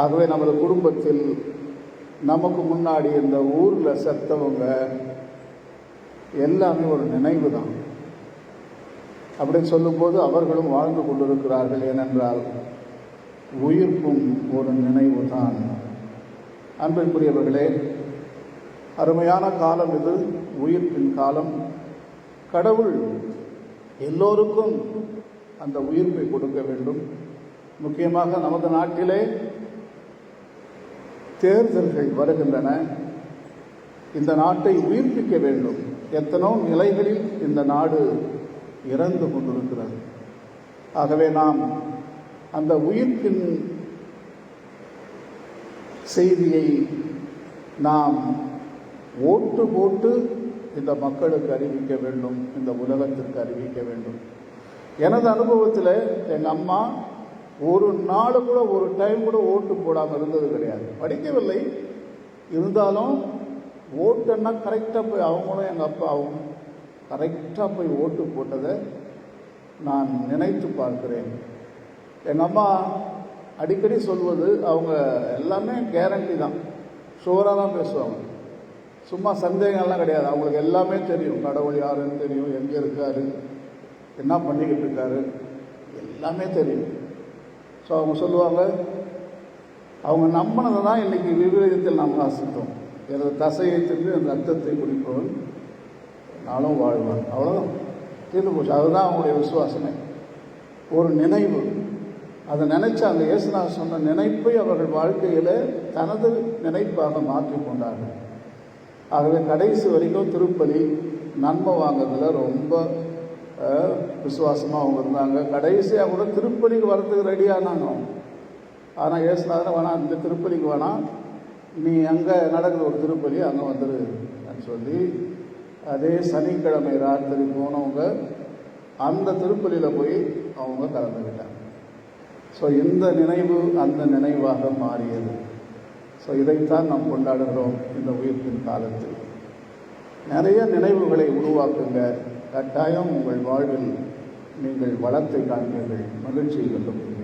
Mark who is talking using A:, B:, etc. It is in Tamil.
A: ஆகவே நமது குடும்பத்தில் நமக்கு முன்னாடி இந்த ஊரில் செத்தவங்க எல்லாமே ஒரு நினைவு தான். அப்படின்னு சொல்லும்போது அவர்களும் வாழ்ந்து கொண்டிருக்கிறார்கள். ஏனென்றால் உயிர்ப்பும் ஒரு நினைவு தான். அன்பிற்குரியவர்களே, அருமையான காலம் இது, உயிர்ப்பின் காலம். கடவுள் எல்லோருக்கும் அந்த உயிர்ப்பை கொடுக்க வேண்டும். முக்கியமாக நமது நாட்டிலே தேர்தல்கள் வருகின்றன. இந்த நாட்டை உயிர்ப்பிக்க வேண்டும். எத்தனோ நிலைகளில் இந்த நாடு இறந்து கொண்டிருக்கிறது. ஆகவே நாம் அந்த உயிர்ப்பின் செய்தியை நாம் ஓட்டு போட்டு இந்த மக்களுக்கு அறிவிக்க வேண்டும், இந்த உலகத்திற்கு அறிவிக்க வேண்டும். எனது அனுபவத்தில் எங்கள் அம்மா ஒரு நாள் கூட, ஒரு டைம் கூட ஓட்டு போடாமல் இருந்தது கிடையாது. படிக்கவில்லை, இருந்தாலும் ஓட்டுன்னா கரெக்டாக போய் அவங்களும் எங்கள் அப்பாவும் கரெக்டாக போய் ஓட்டு போட்டதை நான் நினைத்து பார்க்கிறேன். எங்கள் அம்மா அடிக்கடி சொல்வது, அவங்க எல்லாமே கேரண்டி தான், ஷுவராக தான் பேசுவாங்க. சும்மா சந்தேகம்லாம் கிடையாது. அவங்களுக்கு எல்லாமே தெரியும். கடவுள் யாருன்னு தெரியும், எங்கே இருக்காரு, என்ன பண்ணிக்கிட்டு இருக்காரு, எல்லாமே தெரியும். ஸோ அவங்க சொல்லுவாங்க, அவங்க நம்பினதை தான் இன்றைக்கி விபரீதத்தில் நாம் வாசித்தோம். எனது தசையை தின்று அந்த ரத்தத்தை குடிப்பவன் நானும் வாழ்வான். அவ்வளோதான், தீர்ந்து போச்சு. அதுதான் அவங்களுடைய விசுவாசமே. ஒரு நினைவு, அதை நினைச்ச அந்த இயேசுநாதர் சொன்ன நினைப்பை அவர்கள் வாழ்க்கையில் தனது நினைப்பாக மாற்றி கொண்டார்கள். ஆகவே கடைசி வரைக்கும் திருப்பலி நன்மை வாங்கிறதுல ரொம்ப விசுவாசமாக அவங்க இருந்தாங்க. கடைசியாக கூட திருப்பலிக்கு வரதுக்கு ரெடியானாங்க. ஆனால் இயேசுநாதர் வேணாம், இந்த திருப்பலிக்கு வேணாம், நீ அங்கே நடக்கிற ஒரு திருப்பலி அங்கே வந்துரு அப்படின்னு சொல்லி அதே சனிக்கிழமை ராத்திரி போனவங்க அந்த திருப்பலியில் போய் அவங்க கலந்துக்கிட்டாங்க. ஸோ இந்த நினைவு அந்த நினைவாக மாறியது. ஸோ இதைத்தான் நாம் கொண்டாடுகிறோம் இந்த உயிர்ப்பின் காலத்தில். நிறைய நினைவுகளை உருவாக்குங்க. கட்டாயம் உங்கள் வாழ்வில் நீங்கள் வளத்தை காண்பீர்கள், மகிழ்ச்சியை கண்டுபிடிப்பீர்கள்.